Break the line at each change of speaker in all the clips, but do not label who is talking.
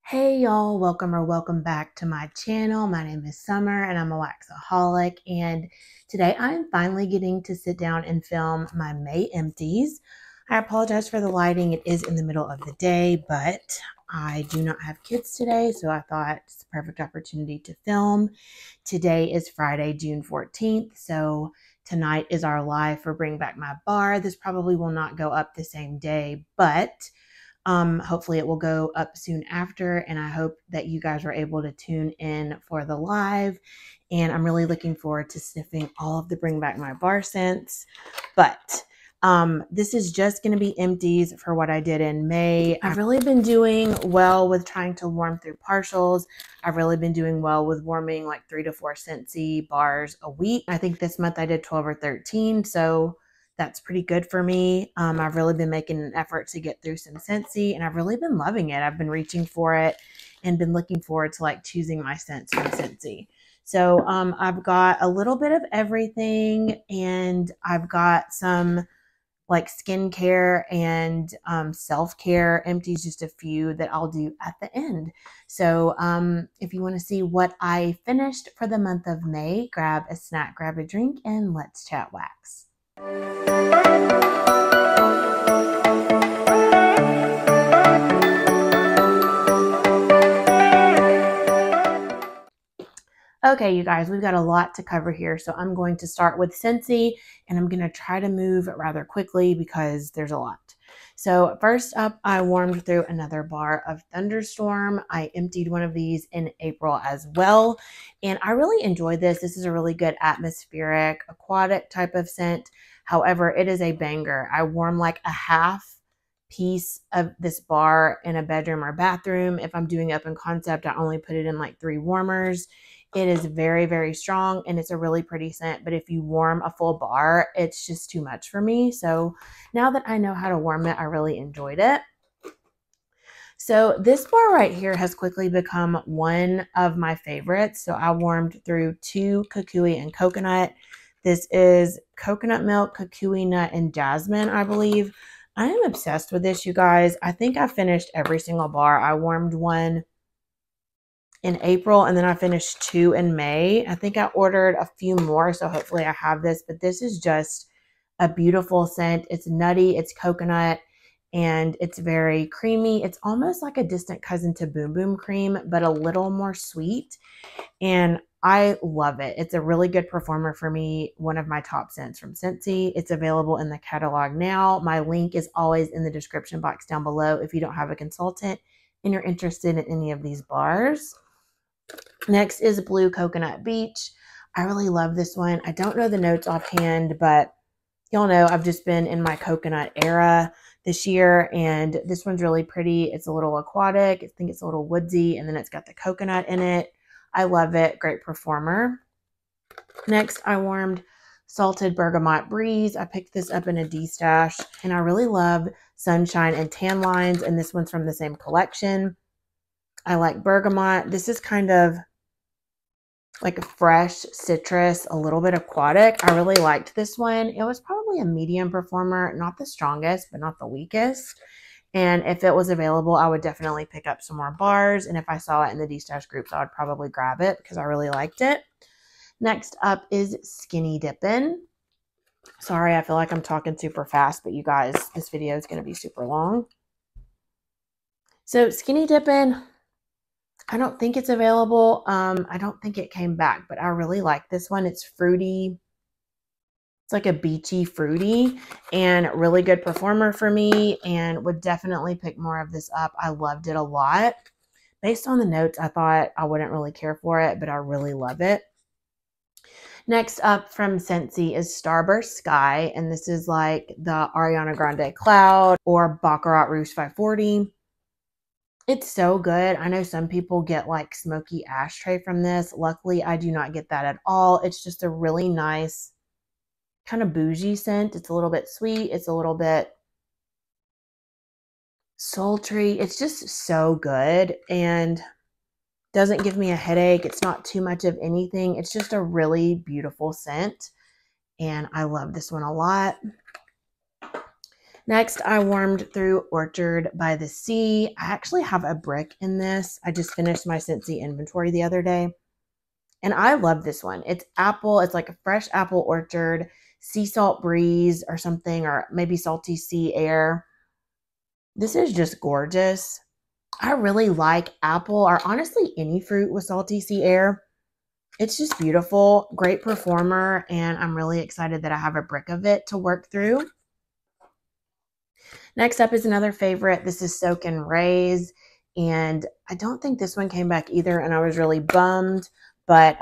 Hey y'all, welcome back to my channel. My name is Summer and I'm a waxaholic, and today I'm finally getting to sit down and film my May empties. I apologize for the lighting. It is in the middle of the day, but I do not have kids today, so I thought it's the perfect opportunity to film. Today is Friday, June 14th, so tonight is our live for Bring Back My Bar. This probably will not go up the same day, but hopefully it will go up soon after, and I hope that you guys were able to tune in for the live, and I'm really looking forward to sniffing all of the Bring Back My Bar scents. But this is just going to be empties for what I did in May. I've really been doing well with trying to warm through partials. I've really been doing well with warming like 3 to 4 Scentsy bars a week. I think this month I did 12 or 13, so that's pretty good for me. I've really been making an effort to get through some Scentsy, and I've really been loving it. I've been reaching for it and been looking forward to like choosing my scents from Scentsy. So I've got a little bit of everything, and I've got some like skincare and self-care empties, just a few that I'll do at the end. So if you want to see what I finished for the month of May, grab a snack, grab a drink, and let's chat wax. Okay, you guys, we've got a lot to cover here, so I'm going to start with Scentsy, and I'm going to try to move rather quickly because there's a lot. So first up, I warmed through another bar of Thunderstorm. I emptied one of these in April as well, and I really enjoyed this. This is a really good atmospheric, aquatic type of scent. However, it is a banger. I warm like a half piece of this bar in a bedroom or bathroom. If I'm doing up in concept, I only put it in like 3 warmers. It is very, very strong, and it's a really pretty scent, but if you warm a full bar, it's just too much for me. So now that I know how to warm it, I really enjoyed it. So this bar right here has quickly become one of my favorites. So I warmed through 2 kukui and coconut. This is coconut milk, kukui nut, and jasmine, I believe. I am obsessed with this, you guys. I think I finished every single bar. I warmed one in April, and then I finished 2 in May. I think I ordered a few more, so hopefully I have this, but this is just a beautiful scent. It's nutty, it's coconut, and it's very creamy. It's almost like a distant cousin to Boom Boom Cream, but a little more sweet, and I love it. It's a really good performer for me, one of my top scents from Scentsy. It's available in the catalog now. My link is always in the description box down below if you don't have a consultant and you're interested in any of these bars. Next is Blue Coconut Beach. I really love this one. I don't know the notes offhand, but y'all know I've just been in my coconut era this year, and this one's really pretty. It's a little aquatic. I think it's a little woodsy, and then it's got the coconut in it. I love it. Great performer. Next, I warmed Salted Bergamot Breeze. I picked this up in a D-stash, and I really love Sunshine and Tan Lines, and this one's from the same collection. I like bergamot. This is kind of like a fresh citrus, a little bit aquatic. I really liked this one. It was probably a medium performer, not the strongest, but not the weakest. And if it was available, I would definitely pick up some more bars. And if I saw it in the D-stash groups, I would probably grab it because I really liked it. Next up is Skinny Dippin'. Sorry, I feel like I'm talking super fast, but you guys, this video is going to be super long. So Skinny Dippin', I don't think it's available. I don't think it came back, but I really like this one. It's fruity. It's like a beachy fruity and really good performer for me, and would definitely pick more of this up. I loved it a lot. Based on the notes, I thought I wouldn't really care for it, but I really love it. Next up from Scentsy is Starburst Sky, and this is like the Ariana Grande Cloud or Baccarat Rouge 540. It's so good. I know some people get like smoky ashtray from this. Luckily, I do not get that at all. It's just a really nice kind of bougie scent. It's a little bit sweet. It's a little bit sultry. It's just so good and doesn't give me a headache. It's not too much of anything. It's just a really beautiful scent, and I love this one a lot. Next, I warmed through Orchard by the Sea. I actually have a brick in this. I just finished my Scentsy inventory the other day. And I love this one. It's apple. It's like a fresh apple orchard, sea salt breeze or something, or maybe salty sea air. This is just gorgeous. I really like apple, or honestly any fruit with salty sea air. It's just beautiful, great performer, and I'm really excited that I have a brick of it to work through. Next up is another favorite. This is Soak and Raise, and I don't think this one came back either, and I was really bummed, but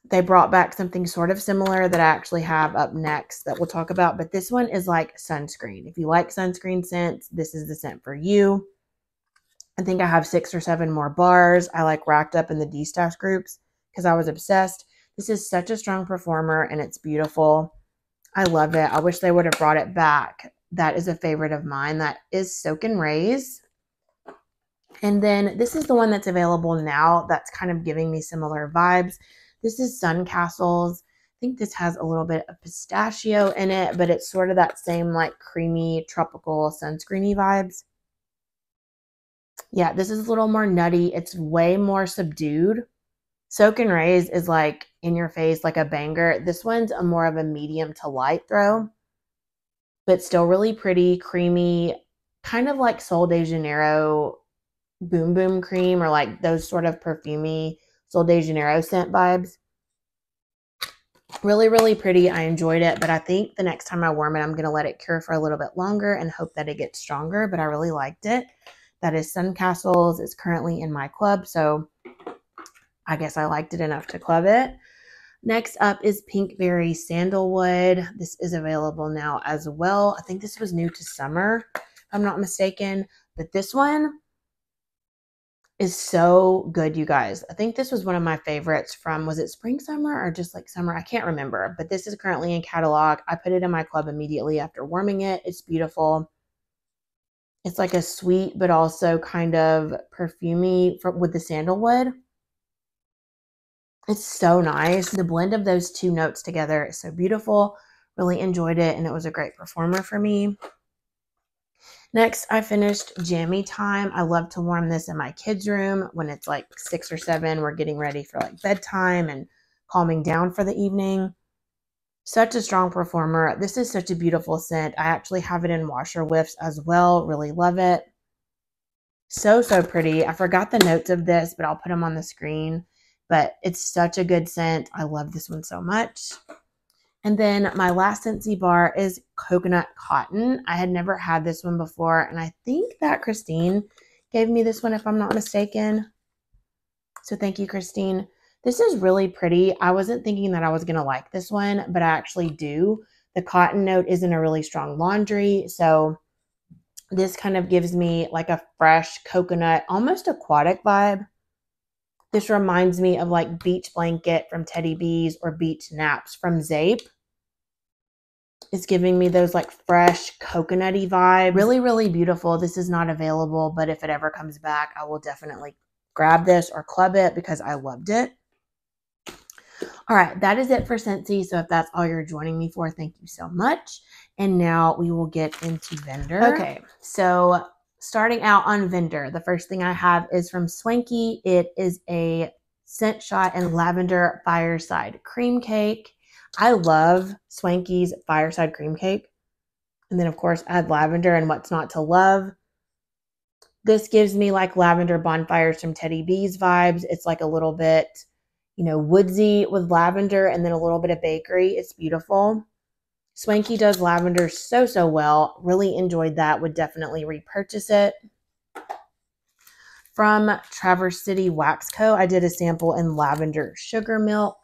they brought back something sort of similar that I actually have up next that we'll talk about, but this one is like sunscreen. If you like sunscreen scents, this is the scent for you. I think I have 6 or 7 more bars. I like racked up in the D-stash groups because I was obsessed. This is such a strong performer and it's beautiful. I love it. I wish they would have brought it back. That is a favorite of mine. That is Soak and Raise. And then this is the one that's available now that's kind of giving me similar vibes. This is Sun Castles. I think this has a little bit of pistachio in it, but it's sort of that same like creamy, tropical, sunscreeny vibes. Yeah, this is a little more nutty. It's way more subdued. Soak and Raise is like in your face, like a banger. This one's a more of a medium to light throw, but still really pretty, creamy, kind of like Sol de Janeiro Boom Boom Cream or like those sort of perfumey Sol de Janeiro scent vibes. Really, really pretty. I enjoyed it, but I think the next time I warm it, I'm going to let it cure for a little bit longer and hope that it gets stronger, but I really liked it. That is Sun Castles. It's currently in my club, so I guess I liked it enough to club it. Next up is Pinkberry Sandalwood. This is available now as well. I think this was new to summer, if I'm not mistaken, but this one is so good, you guys. I think this was one of my favorites from, was it spring, summer, or just like summer? I can't remember, but this is currently in catalog. I put it in my club immediately after warming it. It's beautiful. It's like a sweet, but also kind of perfumey with the sandalwood. It's so nice. The blend of those two notes together is so beautiful. Really enjoyed it, and it was a great performer for me. Next, I finished Jammy Time. I love to warm this in my kids' room when it's like 6 or 7. We're getting ready for like bedtime and calming down for the evening. Such a strong performer. This is such a beautiful scent. I actually have it in washer whiffs as well. Really love it. So, so pretty. I forgot the notes of this, but I'll put them on the screen. But it's such a good scent. I love this one so much. And then my last Scentsy bar is Coconut Cotton. I had never had this one before, and I think that Christine gave me this one if I'm not mistaken. So thank you, Christine. This is really pretty. I wasn't thinking that I was going to like this one, but I actually do. The cotton note isn't a really strong laundry, so this kind of gives me like a fresh coconut, almost aquatic vibe. This reminds me of like Beach Blanket from Teddy Bees or Beach Naps from Zape. It's giving me those like fresh coconutty vibes. Really, really beautiful. This is not available, but if it ever comes back, I will definitely grab this or club it because I loved it. All right, that is it for Scentsy. So if that's all you're joining me for, thank you so much. And now we will get into vendor. Okay, so starting out on vendor, the first thing I have is from Swanky. It is a Scent Shot and Lavender Fireside Cream Cake. I love Swanky's Fireside Cream Cake. And then, of course, add lavender and what's not to love. This gives me like lavender bonfires from Teddy Bees vibes. It's like a little bit, you know, woodsy with lavender and then a little bit of bakery. It's beautiful. Swanky does lavender so, so well. Really enjoyed that. Would definitely repurchase it. From Traverse City Wax Co., I did a sample in lavender sugar milk.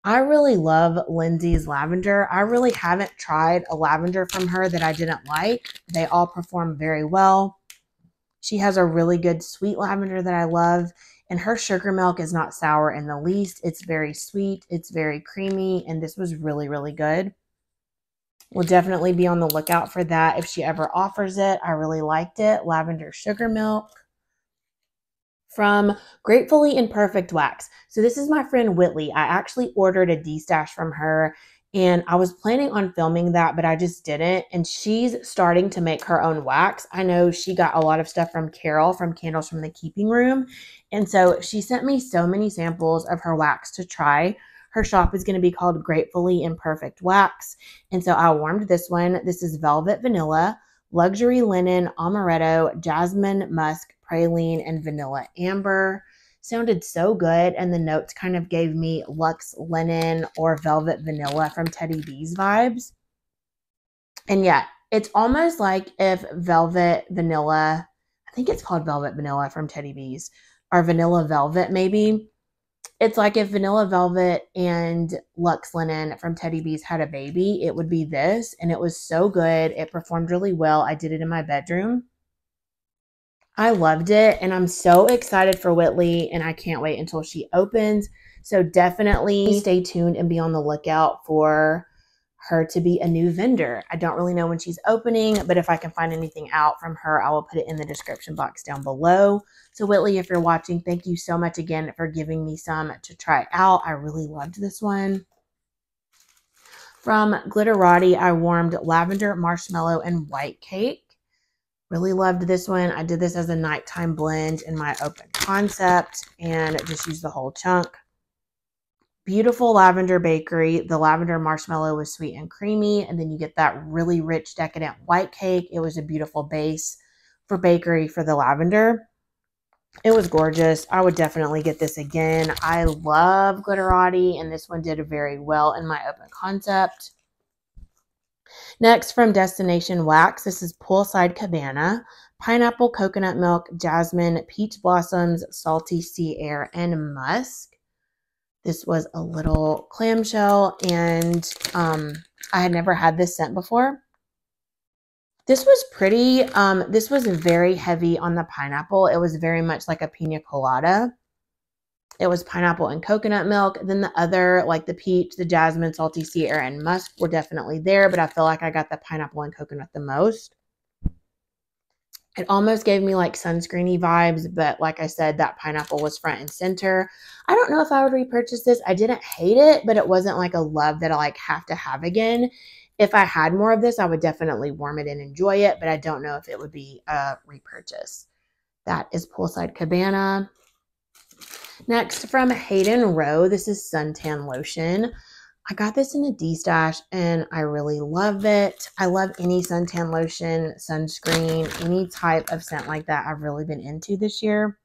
I really love Lindsay's lavender. I really haven't tried a lavender from her that I didn't like. They all perform very well. She has a really good sweet lavender that I love. And her sugar milk is not sour in the least. It's very sweet. It's very creamy. And this was really, really good. We'll definitely be on the lookout for that if she ever offers it. I really liked it. Lavender sugar milk. From Gratefully Imperfect Wax. So this is my friend Whitley. I actually ordered a D-stash from her, And I was planning on filming that, but I just didn't. And she's starting to make her own wax. I know she got a lot of stuff from Carol from Candles from the Keeping Room. And so she sent me so many samples of her wax to try. Her shop is going to be called Gratefully Imperfect Wax. And so I warmed this one. This is Velvet Vanilla, Luxury Linen, Amaretto, Jasmine Musk, Praline, and Vanilla Amber. Sounded so good, and the notes kind of gave me Luxe Linen or Velvet Vanilla from Teddy B's vibes. And yeah, it's almost like if Velvet Vanilla, I think it's called Velvet Vanilla from Teddy B's, or Vanilla Velvet maybe. It's like if Vanilla Velvet and Luxe Linen from Teddy B's had a baby, it would be this, and it was so good. It performed really well. I did it in my bedroom. I loved it, and I'm so excited for Whitley, and I can't wait until she opens. So definitely stay tuned and be on the lookout for her to be a new vendor. I don't really know when she's opening, but if I can find anything out from her, I will put it in the description box down below. So Whitley, if you're watching, thank you so much again for giving me some to try out. I really loved this one. From Glitterati, I warmed Lavender, Marshmallow, and White Cake. Really loved this one. I did this as a nighttime blend in my open concept and just used the whole chunk. Beautiful lavender bakery. The lavender marshmallow was sweet and creamy, and then you get that really rich, decadent white cake. It was a beautiful base for bakery for the lavender. It was gorgeous. I would definitely get this again. I love Glitterati, and this one did very well in my open concept. Next, from Destination Wax, this is Poolside Cabana, Pineapple, Coconut Milk, Jasmine, Peach Blossoms, Salty Sea Air, and Musk. This was a little clamshell, and I had never had this scent before. This was pretty. This was very heavy on the pineapple. It was very much like a pina colada. It was pineapple and coconut milk. Then the other, like the peach, the jasmine, salty sea air, and musk were definitely there, but I feel like I got the pineapple and coconut the most. It almost gave me like sunscreeny vibes, but like I said, that pineapple was front and center. I don't know if I would repurchase this. I didn't hate it, but it wasn't like a love that I like have to have again. If I had more of this, I would definitely warm it and enjoy it, but I don't know if it would be a repurchase. That is Poolside Cabana. Next, from Hayden Rowe, this is Suntan Lotion. I got this in a D-stash, and I really love it. I love any suntan lotion, sunscreen, any type of scent like that I've really been into this year.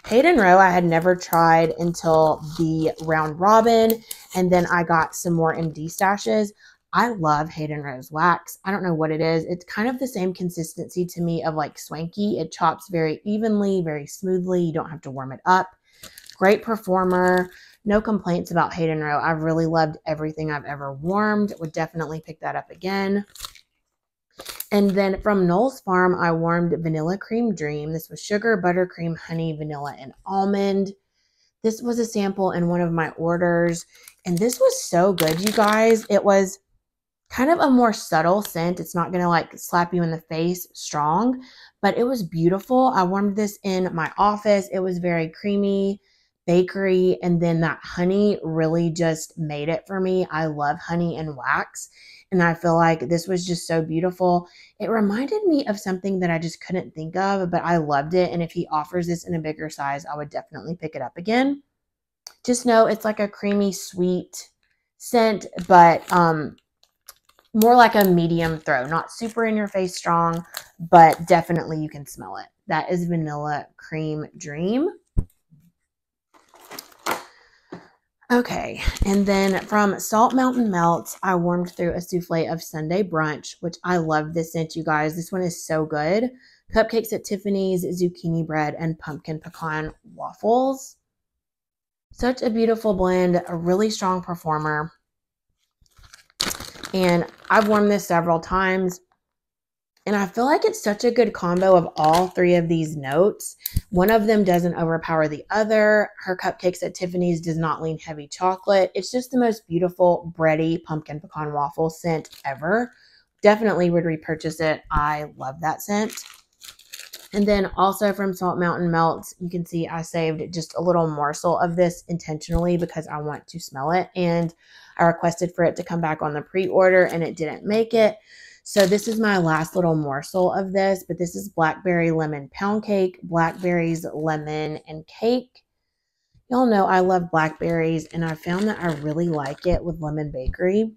Hayden Rowe I had never tried until the round robin, and then I got some more MD stashes. I love Hayden Rowe's wax. I don't know what it is. It's kind of the same consistency to me of like Swanky. It chops very evenly, very smoothly. You don't have to warm it up. Great performer. No complaints about Hayden Rowe. I've really loved everything I've ever warmed. Would definitely pick that up again. And then from Knoll's Farm, I warmed Vanilla Cream Dream. This was sugar, buttercream, honey, vanilla, and almond. This was a sample in one of my orders, and this was so good, you guys. It was kind of a more subtle scent. It's not going to like slap you in the face strong, but it was beautiful. I warmed this in my office. It was very creamy, bakery, and then that honey really just made it for me. I love honey and wax, and I feel like this was just so beautiful. It reminded me of something that I just couldn't think of, but I loved it, and if he offers this in a bigger size, I would definitely pick it up again. Just know it's like a creamy, sweet scent, but more like a medium throw, not super in your face strong, but definitely you can smell it. That is Vanilla Cream Dream. Okay, and then from Salt Mountain Melts, I warmed through a souffle of Sunday Brunch, which I love this scent, you guys. This one is so good. Cupcakes at Tiffany's, zucchini bread, and pumpkin pecan waffles. Such a beautiful blend, a really strong performer. And I've warmed this several times, and I feel like it's such a good combo of all three of these notes. One of them doesn't overpower the other. Her Cupcakes at Tiffany's does not lean heavy chocolate. It's just the most beautiful bready pumpkin pecan waffle scent ever. Definitely would repurchase it. I love that scent. And then also from Salt Mountain Melts, you can see I saved just a little morsel of this intentionally because I want to smell it. And I requested for it to come back on the pre-order and it didn't make it. So this is my last little morsel of this, but this is blackberry lemon pound cake, blackberries, lemon, and cake. Y'all know I love blackberries, and I found that I really like it with lemon bakery.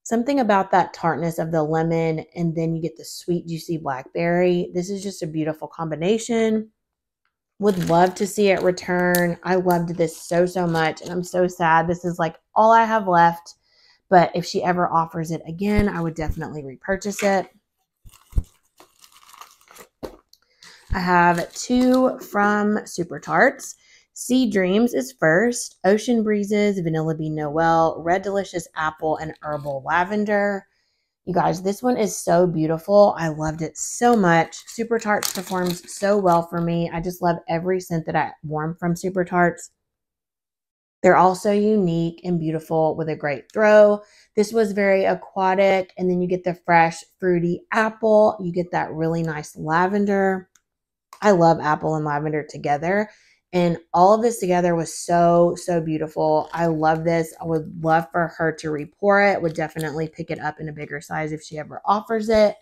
Something about that tartness of the lemon, and then you get the sweet, juicy blackberry. This is just a beautiful combination. Would love to see it return. I loved this so, so much, and I'm so sad. This is like all I have left, but if she ever offers it again, I would definitely repurchase it. I have two from Super Tarts. Sea Dreams is first. Ocean Breezes, Vanilla Bean Noel, Red Delicious Apple, and Herbal Lavender. You guys, this one is so beautiful. I loved it so much. Super Tarts performs so well for me. I just love every scent that I warm from Super Tarts. They're all so unique and beautiful with a great throw. This was very aquatic, and then you get the fresh, fruity apple. You get that really nice lavender. I love apple and lavender together. And all of this together was so, so beautiful. I love this. I would love for her to repour it. Would definitely pick it up in a bigger size if she ever offers it.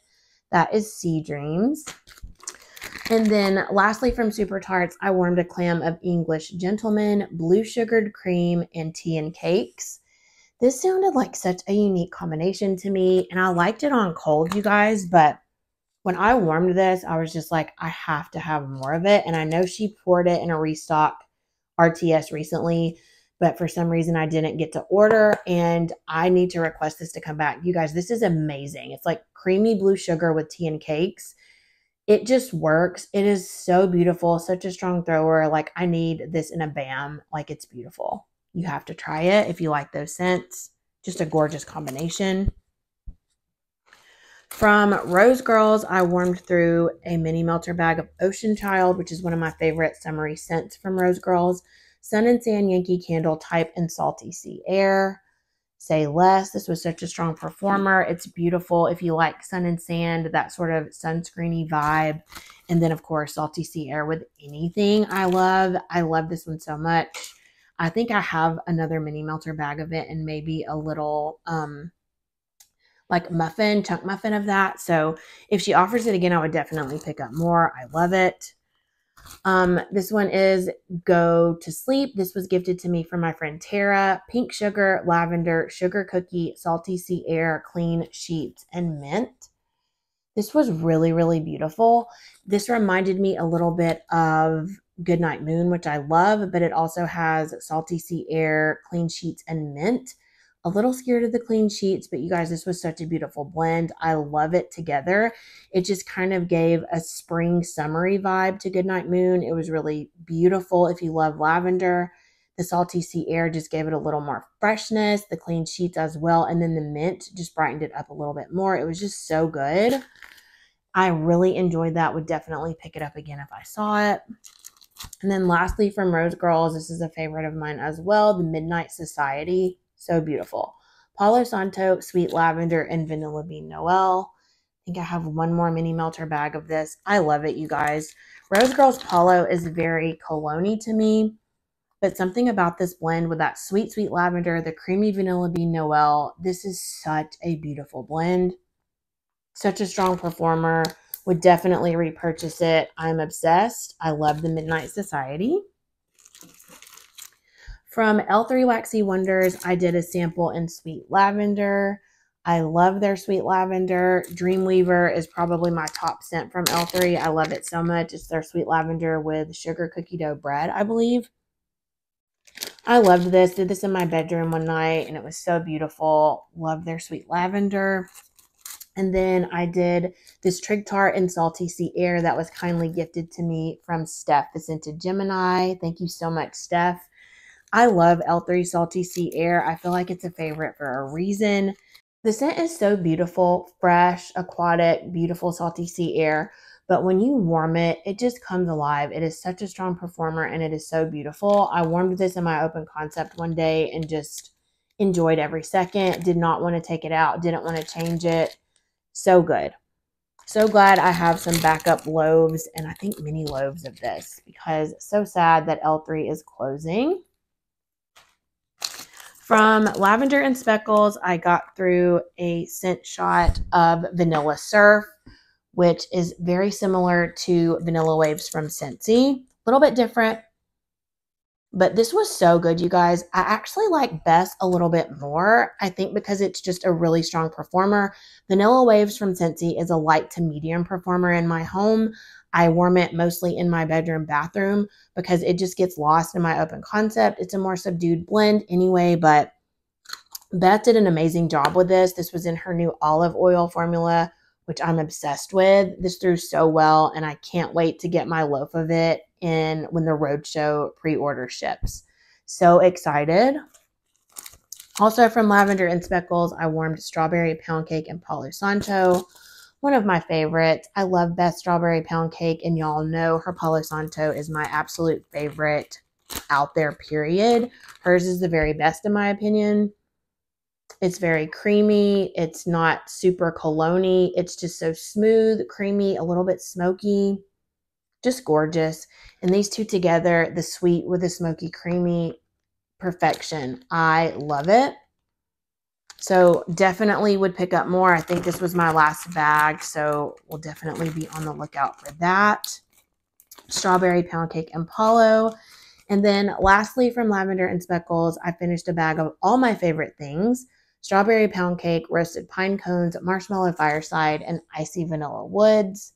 That is Sea Dreams. And then lastly from Super Tarts, I warmed a clam of English Gentleman, blue sugared cream, and tea and cakes. This sounded like such a unique combination to me, and I liked it on cold, you guys, but when I warmed this, I was just like, I have to have more of it. And I know she poured it in a restock RTS recently, but for some reason I didn't get to order, and I need to request this to come back. You guys, this is amazing. It's like creamy blue sugar with tea and cakes. It just works. It is so beautiful, such a strong thrower. Like, I need this in a BAM. Like, it's beautiful. You have to try it if you like those scents. Just a gorgeous combination. From Rose Girls, I warmed through a mini melter bag of Ocean Child, which is one of my favorite summery scents from Rose Girls. Sun and Sand Yankee Candle Type and Salty Sea Air. Say Less. This was such a strong performer. It's beautiful if you like sun and sand, that sort of sunscreeny vibe. And then, of course, Salty Sea Air with anything I love. I love this one so much. I think I have another mini melter bag of it and maybe a little like muffin, chunk muffin of that. So if she offers it again, I would definitely pick up more. I love it. This one is Go to Sleep. This was gifted to me from my friend Tara. Pink sugar, lavender, sugar cookie, salty sea air, clean sheets, and mint. This was really, really beautiful. This reminded me a little bit of Goodnight Moon, which I love, but it also has salty sea air, clean sheets, and mint. A little scared of the clean sheets, but you guys, this was such a beautiful blend. I love it together. It just kind of gave a spring summery vibe to Goodnight Moon. It was really beautiful if you love lavender. The salty sea air just gave it a little more freshness, the clean sheets as well, and then the mint just brightened it up a little bit more. It was just so good. I really enjoyed that. Would definitely pick it up again if I saw it. And then lastly from Rose Girls, this is a favorite of mine as well, the Midnight Society. So beautiful. Palo Santo, Sweet Lavender, and Vanilla Bean Noel. I think I have one more mini melter bag of this. I love it, you guys. Rose Girls Palo is very cologne-y to me, but something about this blend with that sweet, sweet lavender, the creamy Vanilla Bean Noel, this is such a beautiful blend. Such a strong performer. Would definitely repurchase it. I'm obsessed. I love the Midnight Society. From L3 Waxy Wonders, I did a sample in Sweet Lavender. I love their Sweet Lavender. Dreamweaver is probably my top scent from L3. I love it so much. It's their Sweet Lavender with sugar cookie dough bread, I believe. I loved this. Did this in my bedroom one night, and it was so beautiful. Love their Sweet Lavender. And then I did this Trig Tart and Salty Sea Air that was kindly gifted to me from Steph, the Scented Gemini. Thank you so much, Steph. I love L3 Salty Sea Air. I feel like it's a favorite for a reason. The scent is so beautiful, fresh, aquatic, beautiful salty sea air. But when you warm it, it just comes alive. It is such a strong performer, and it is so beautiful. I warmed this in my open concept one day and just enjoyed every second. Did not want to take it out. Didn't want to change it. So good. So glad I have some backup loaves, and I think mini loaves of this, because so sad that L3 is closing. From Lavender and Speckles, I got through a scent shot of Vanilla Surf, which is very similar to Vanilla Waves from Scentsy. A little bit different, but this was so good, you guys. I actually like Best a little bit more, I think because it's just a really strong performer. Vanilla Waves from Scentsy is a light to medium performer in my home. I warm it mostly in my bedroom bathroom because it just gets lost in my open concept. It's a more subdued blend anyway, but Beth did an amazing job with this. This was in her new olive oil formula, which I'm obsessed with. This threw so well, and I can't wait to get my loaf of it in when the Roadshow pre-order ships. So excited. Also from Lavender and Speckles, I warmed Strawberry Pound Cake and Palo Santo. One of my favorites. I love Beth's Strawberry Pound Cake, and y'all know her Palo Santo is my absolute favorite out there, period. Hers is the very best in my opinion. It's very creamy. It's not super cologne-y. It's just so smooth, creamy, a little bit smoky. Just gorgeous. And these two together, the sweet with the smoky, creamy, perfection. I love it. So definitely would pick up more. I think this was my last bag, so we'll definitely be on the lookout for that. Strawberry Pound Cake and Palo. And then lastly, from Lavender and Speckles, I finished a bag of all my favorite things. Strawberry Pound Cake, Roasted Pine Cones, Marshmallow Fireside, and Icy Vanilla Woods.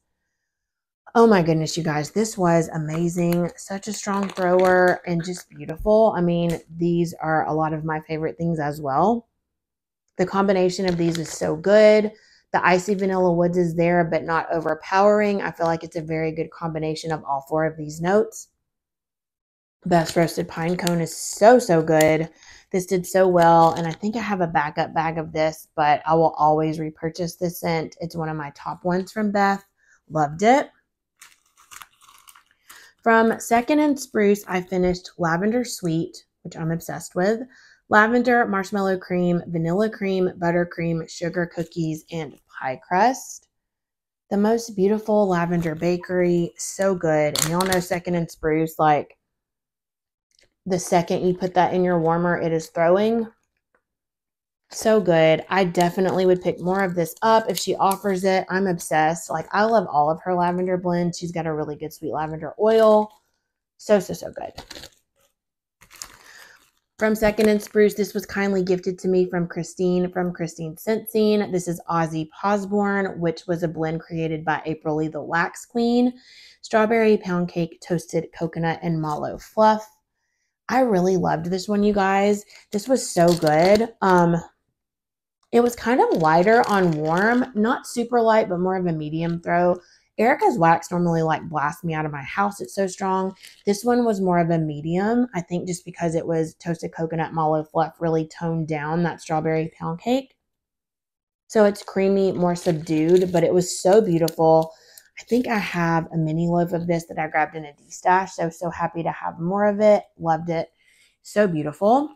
Oh my goodness, you guys, this was amazing. Such a strong thrower and just beautiful. I mean, these are a lot of my favorite things as well. The combination of these is so good. The Icy Vanilla Woods is there, but not overpowering. I feel like it's a very good combination of all four of these notes. Best Roasted Pine Cone is so, so good. This did so well, and I think I have a backup bag of this, but I will always repurchase this scent. It's one of my top ones from Beth. Loved it. From Second and Spruce, I finished Lavender Sweet, which I'm obsessed with. Lavender, marshmallow cream, vanilla cream, buttercream, sugar cookies, and pie crust. The most beautiful lavender bakery. So good. And y'all know Second and Spruce, like, the second you put that in your warmer, it is throwing. So good. I definitely would pick more of this up if she offers it. I'm obsessed. Like, I love all of her lavender blends. She's got a really good sweet lavender oil. So, so, so good. From Second and Spruce, this was kindly gifted to me from Christine Scentsy. This is Ozzy Posborn, which was a blend created by April Lee, the Wax Queen. Strawberry Pound Cake, Toasted Coconut, and Mallow Fluff. I really loved this one, you guys. This was so good. It was kind of lighter on warm, not super light, but more of a medium throw. Erica's wax normally like blasts me out of my house. It's so strong. This one was more of a medium. I think just because it was Toasted Coconut, Mallow Fluff really toned down that Strawberry Pound Cake. So it's creamy, more subdued, but it was so beautiful. I think I have a mini loaf of this that I grabbed in a D-stash. So happy to have more of it. Loved it. So beautiful.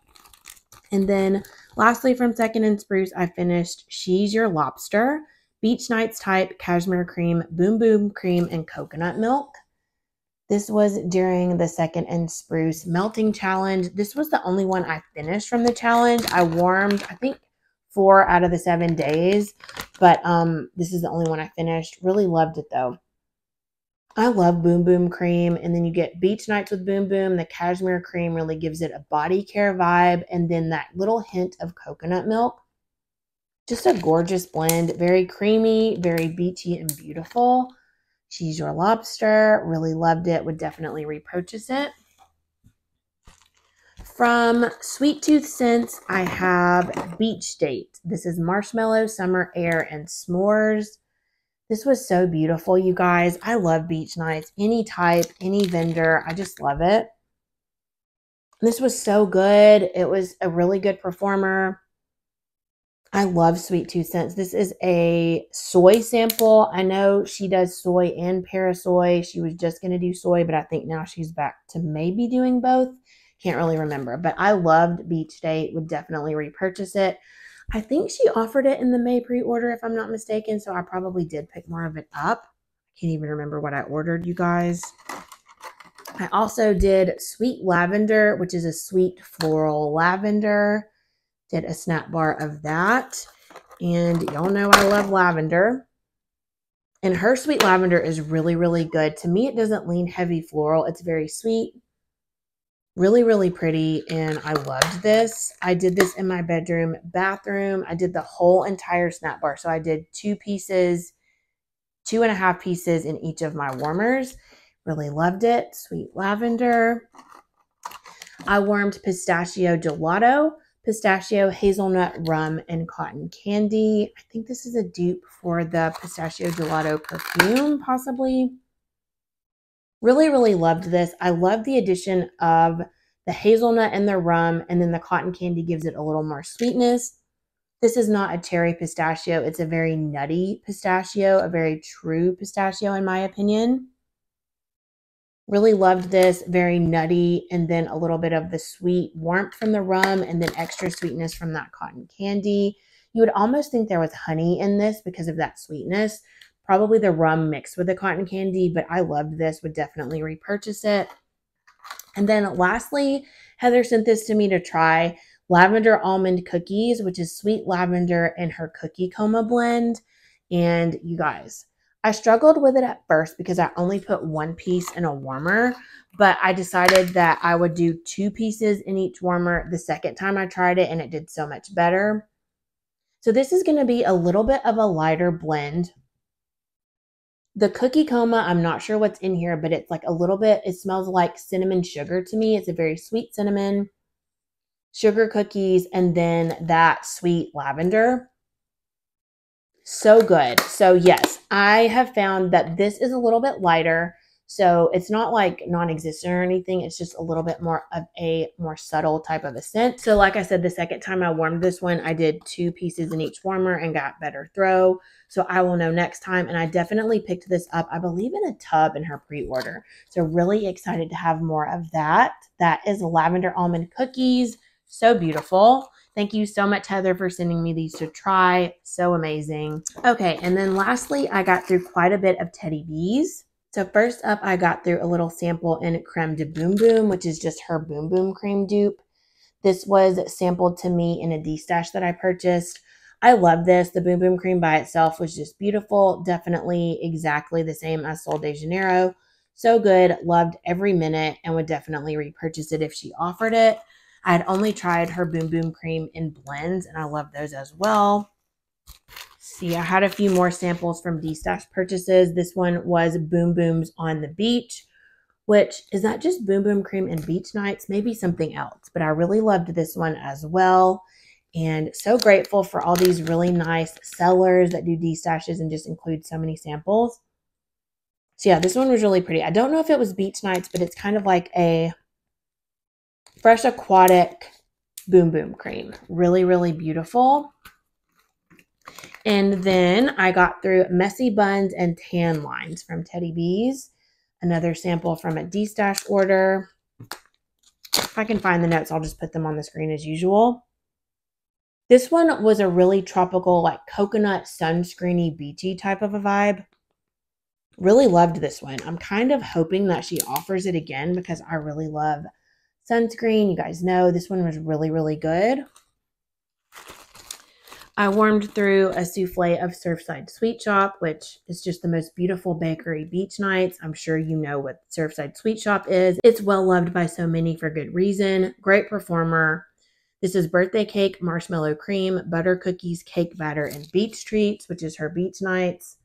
And then lastly, from Second and Spruce, I finished She's Your Lobster, Beach Nights Type, Cashmere Cream, Boom Boom Cream, and Coconut Milk. This was during the Second and Spruce Melting Challenge. This was the only one I finished from the challenge. I warmed, I think, 4 out of the 7 days, but this is the only one I finished. Really loved it though. I love Boom Boom Cream, and then you get Beach Nights with Boom Boom. The Cashmere Cream really gives it a body care vibe, and then that little hint of coconut milk. Just a gorgeous blend, very creamy, very beachy and beautiful. She's Your Lobster, really loved it, would definitely repurchase it. From Sweet Tooth Scents, I have Beach Date. This is Marshmallow, Summer Air, and S'mores. This was so beautiful, you guys. I love beach nights. Any type, any vendor. I just love it. This was so good. It was a really good performer. I love Sweet Tooth Scents. This is a soy sample. I know she does soy and parasoy. She was just going to do soy, but I think now she's back to maybe doing both. Can't really remember. But I loved Beach Date. Would definitely repurchase it. I think she offered it in the May pre-order, if I'm not mistaken, so I probably did pick more of it up. I can't even remember what I ordered, you guys. I also did Sweet Lavender, which is a sweet floral lavender. Did a snap bar of that. And y'all know I love lavender. And her sweet lavender is really, really good. To me, it doesn't lean heavy floral. It's very sweet. Really, really pretty, and I loved this. I did this in my bedroom, bathroom. I did the whole entire snap bar. So I did 2 pieces, 2.5 pieces in each of my warmers. Really loved it. Sweet lavender. I warmed pistachio gelato, pistachio, hazelnut, rum, and cotton candy. I think this is a dupe for the pistachio gelato perfume, possibly. Really, really loved this. I love the addition of the hazelnut and the rum, and then the cotton candy gives it a little more sweetness. This is not a cherry pistachio. It's a very nutty pistachio, a very true pistachio in my opinion. Really loved this, very nutty, and then a little bit of the sweet warmth from the rum, and then extra sweetness from that cotton candy. You would almost think there was honey in this because of that sweetness. Probably the rum mixed with the cotton candy, but I loved this, would definitely repurchase it. And then lastly, Heather sent this to me to try lavender almond cookies, which is sweet lavender in her cookie coma blend. And you guys, I struggled with it at first because I only put 1 piece in a warmer, but I decided that I would do 2 pieces in each warmer the second time I tried it, and it did so much better. So this is going to be a little bit of a lighter blend. The cookie coma, I'm not sure what's in here, but it's like a little bit, it smells like cinnamon sugar to me. It's a very sweet cinnamon, sugar cookies, and then that sweet lavender. So good. So yes, I have found that this is a little bit lighter. So it's not like non-existent or anything. It's just a little bit more of a more subtle type of a scent. So like I said, the second time I warmed this one, I did 2 pieces in each warmer and got better throw. So I will know next time. And I definitely picked this up, I believe, in a tub in her pre-order. So really excited to have more of that. That is lavender almond cookies. So beautiful. Thank you so much, Heather, for sending me these to try. So amazing. Okay, and then lastly, I got through quite a bit of Teddy Bees. So first up, I got through a little sample in Creme de Boom Boom, which is just her Boom Boom cream dupe. This was sampled to me in a D-stash that I purchased. I love this. The Boom Boom cream by itself was just beautiful. Definitely exactly the same as Sol de Janeiro. So good. Loved every minute and would definitely repurchase it if she offered it. I had only tried her Boom Boom cream in blends, and I love those as well. See, I had a few more samples from D-stash purchases. This one was Boom Booms on the Beach, which is not just Boom Boom cream and beach nights, maybe something else. But I really loved this one as well. And so grateful for all these really nice sellers that do D-stashes and just include so many samples. So yeah, this one was really pretty. I don't know if it was beach nights, but it's kind of like a fresh aquatic Boom Boom cream. Really, really beautiful. And then I got through Messy Buns and Tan Lines from Teddy Bees. Another sample from a D-stash order. If I can find the notes, I'll just put them on the screen as usual. This one was a really tropical, like coconut sunscreeny beachy type of a vibe. Really loved this one. I'm kind of hoping that she offers it again because I really love sunscreen. You guys know this one was really, really good. I warmed through a souffle of Surfside Sweet Shop, which is just the most beautiful bakery beach nights. I'm sure you know what Surfside Sweet Shop is. It's well loved by so many for good reason. Great performer. This is birthday cake, marshmallow cream, butter cookies, cake batter, and beach treats, which is her beach nights.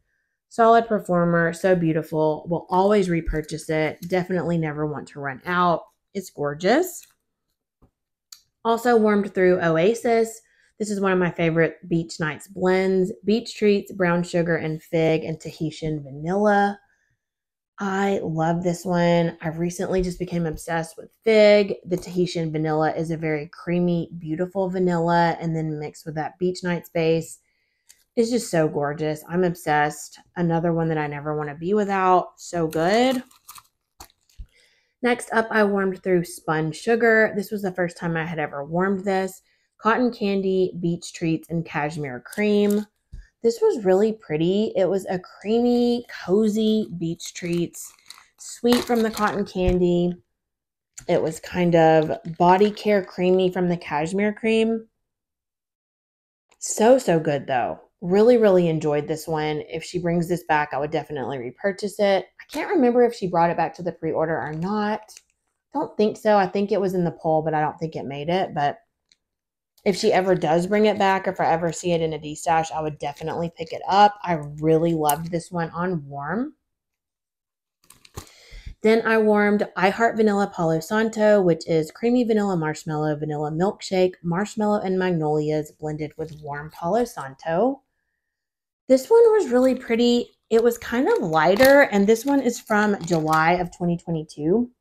Solid performer, so beautiful. Will always repurchase it. Definitely never want to run out. It's gorgeous. Also warmed through Oasis. This is one of my favorite beach nights blends. Beach treats, brown sugar and fig, and Tahitian vanilla. I love this one. I've recently just became obsessed with fig. The Tahitian vanilla is a very creamy, beautiful vanilla, and then mixed with that beach night base. It's just so gorgeous. I'm obsessed. Another one that I never want to be without. So good. Next up, I warmed through Spun Sugar. This was the first time I had ever warmed this. Cotton candy, beach treats, and cashmere cream. This was really pretty. It was a creamy, cozy beach treats, sweet from the cotton candy. It was kind of body care creamy from the cashmere cream. So, so good though. Really, really enjoyed this one. If she brings this back, I would definitely repurchase it. I can't remember if she brought it back to the pre-order or not. Don't think so. I think it was in the poll, but I don't think it made it. But if she ever does bring it back, if I ever see it in a D-stash, I would definitely pick it up. I really loved this one on warm. Then I warmed I Heart Vanilla Palo Santo, which is creamy vanilla marshmallow, vanilla milkshake, marshmallow, and magnolias blended with warm Palo Santo. This one was really pretty. It was kind of lighter, and this one is from July of 2022.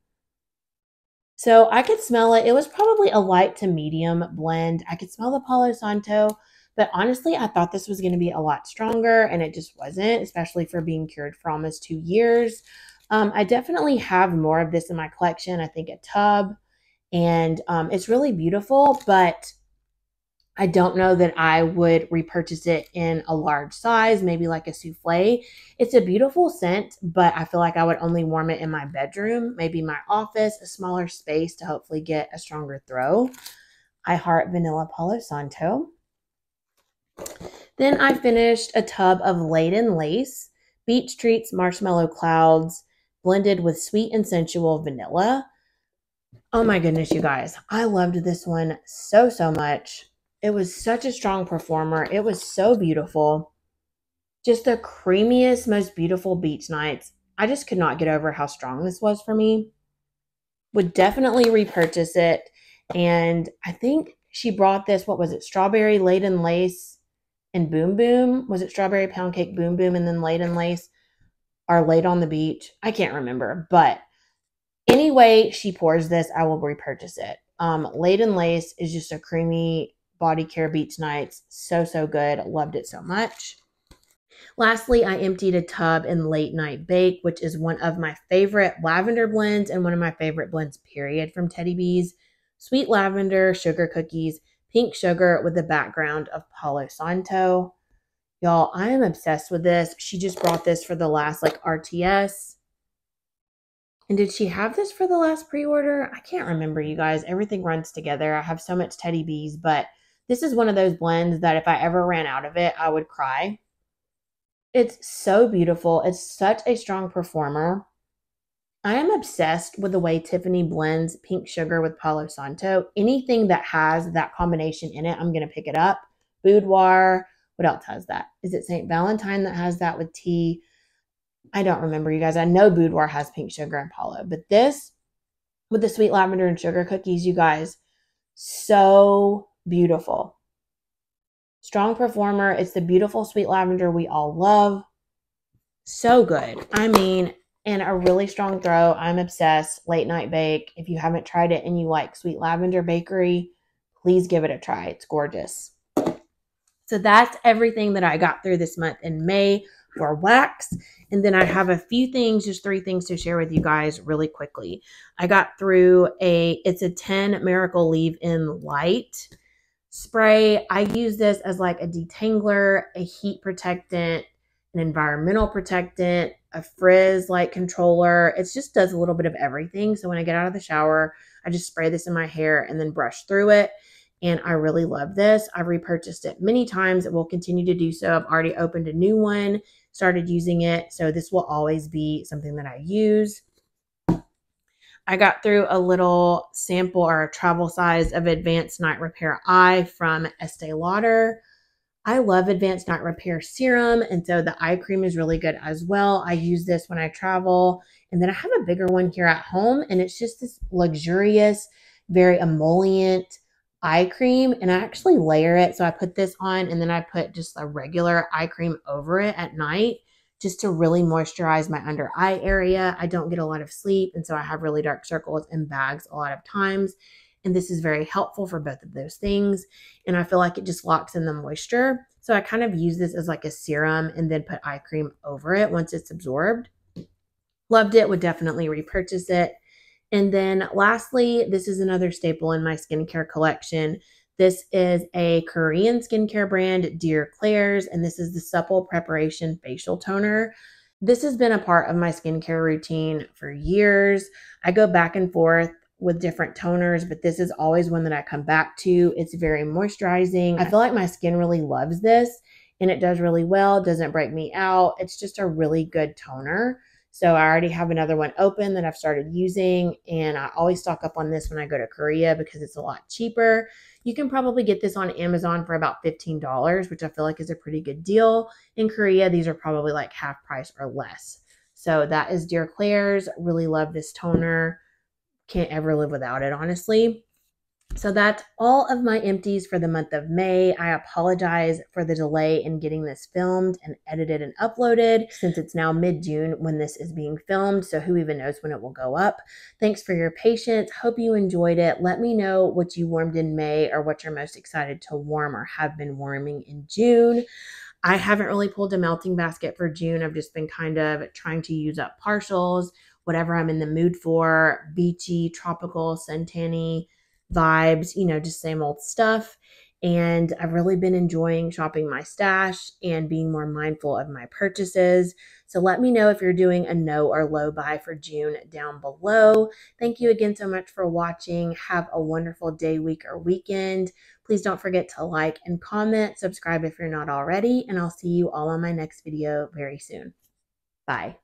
So I could smell it. It was probably a light to medium blend. I could smell the Palo Santo, but honestly, I thought this was going to be a lot stronger, and it just wasn't, especially for being cured for almost 2 years. I definitely have more of this in my collection. I think a tub, and it's really beautiful, but I don't know that I would repurchase it in a large size, maybe like a souffle. It's a beautiful scent, but I feel like I would only warm it in my bedroom, maybe my office, a smaller space to hopefully get a stronger throw. I Heart Vanilla Palo Santo. Then I finished a tub of Laden Lace, Beach Treats Marshmallow Clouds, blended with sweet and sensual vanilla. Oh my goodness, you guys. I loved this one so, so much. It was such a strong performer. It was so beautiful. Just the creamiest, most beautiful beach nights. I just could not get over how strong this was for me. Would definitely repurchase it. And I think she brought this, what was it? Strawberry Laden Lace and Boom Boom. Was it Strawberry Pound Cake Boom Boom and then Laden Lace are laid on the beach? I can't remember. But anyway, she pours this, I will repurchase it. Laden Lace is just a creamy body care beach nights. So, so good. Loved it so much. Lastly, I emptied a tub in Late Night Bake, which is one of my favorite lavender blends and one of my favorite blends, period, from Teddy Bees. Sweet lavender, sugar cookies, pink sugar with a background of Palo Santo. Y'all, I am obsessed with this. She just brought this for the last RTS. And did she have this for the last pre-order? I can't remember, you guys. Everything runs together. I have so much Teddy Bees, but this is one of those blends that if I ever ran out of it, I would cry. It's so beautiful. It's such a strong performer. I am obsessed with the way Tiffany blends pink sugar with Palo Santo. Anything that has that combination in it, I'm going to pick it up. Boudoir. What else has that? Is it St. Valentine that has that with tea? I don't remember, you guys. I know Boudoir has pink sugar and Palo, but this with the sweet lavender and sugar cookies, you guys, so beautiful. Strong performer. It's the beautiful sweet lavender we all love. So good. I mean, and a really strong throw. I'm obsessed. Late Night Bake. If you haven't tried it and you like Sweet Lavender Bakery, please give it a try. It's gorgeous. So that's everything that I got through this month in May for wax. And then I have a few things, just 3 things to share with you guys really quickly. I got through it's a 10 Miracle Leave-In Light spray. I use this as like a detangler, a heat protectant, an environmental protectant, a frizz light controller. It just does a little bit of everything. So when I get out of the shower, I just spray this in my hair and then brush through it. And I really love this. I've repurchased it many times. It will continue to do so. I've already opened a new one, started using it. So this will always be something that I use. I got through a little sample or a travel size of Advanced Night Repair Eye from Estee Lauder. I love Advanced Night Repair Serum, and so the eye cream is really good as well. I use this when I travel, and then I have a bigger one here at home, and it's just this luxurious, very emollient eye cream, and I actually layer it. So I put this on, and then I put just a regular eye cream over it at night just to really moisturize my under eye area. I don't get a lot of sleep, and so I have really dark circles and bags a lot of times. And this is very helpful for both of those things. And I feel like it just locks in the moisture. So I kind of use this as like a serum and then put eye cream over it once it's absorbed. Loved it, would definitely repurchase it. And then lastly, this is another staple in my skincare collection. This is a Korean skincare brand, Dear Claire's, and this is the Supple Preparation Facial Toner. This has been a part of my skincare routine for years. I go back and forth with different toners, but this is always one that I come back to. It's very moisturizing. I feel like my skin really loves this, and it does really well. It doesn't break me out. It's just a really good toner. So I already have another one open that I've started using, and I always stock up on this when I go to Korea because it's a lot cheaper. You can probably get this on Amazon for about $15, which I feel like is a pretty good deal. In Korea, these are probably like half price or less. So that is Dear Claire's. Really love this toner. Can't ever live without it, honestly. So that's all of my empties for the month of May. I apologize for the delay in getting this filmed and edited and uploaded since it's now mid-June when this is being filmed. So who even knows when it will go up. Thanks for your patience. Hope you enjoyed it. Let me know what you warmed in May or what you're most excited to warm or have been warming in June. I haven't really pulled a melting basket for June. I've just been kind of trying to use up partials, whatever I'm in the mood for, beachy, tropical, suntan-y vibes, just same old stuff. And I've really been enjoying shopping my stash and being more mindful of my purchases. So let me know if you're doing a no or low buy for June down below. Thank you again so much for watching. Have a wonderful day, week, or weekend. Please don't forget to like and comment, subscribe if you're not already, and I'll see you all on my next video very soon. Bye.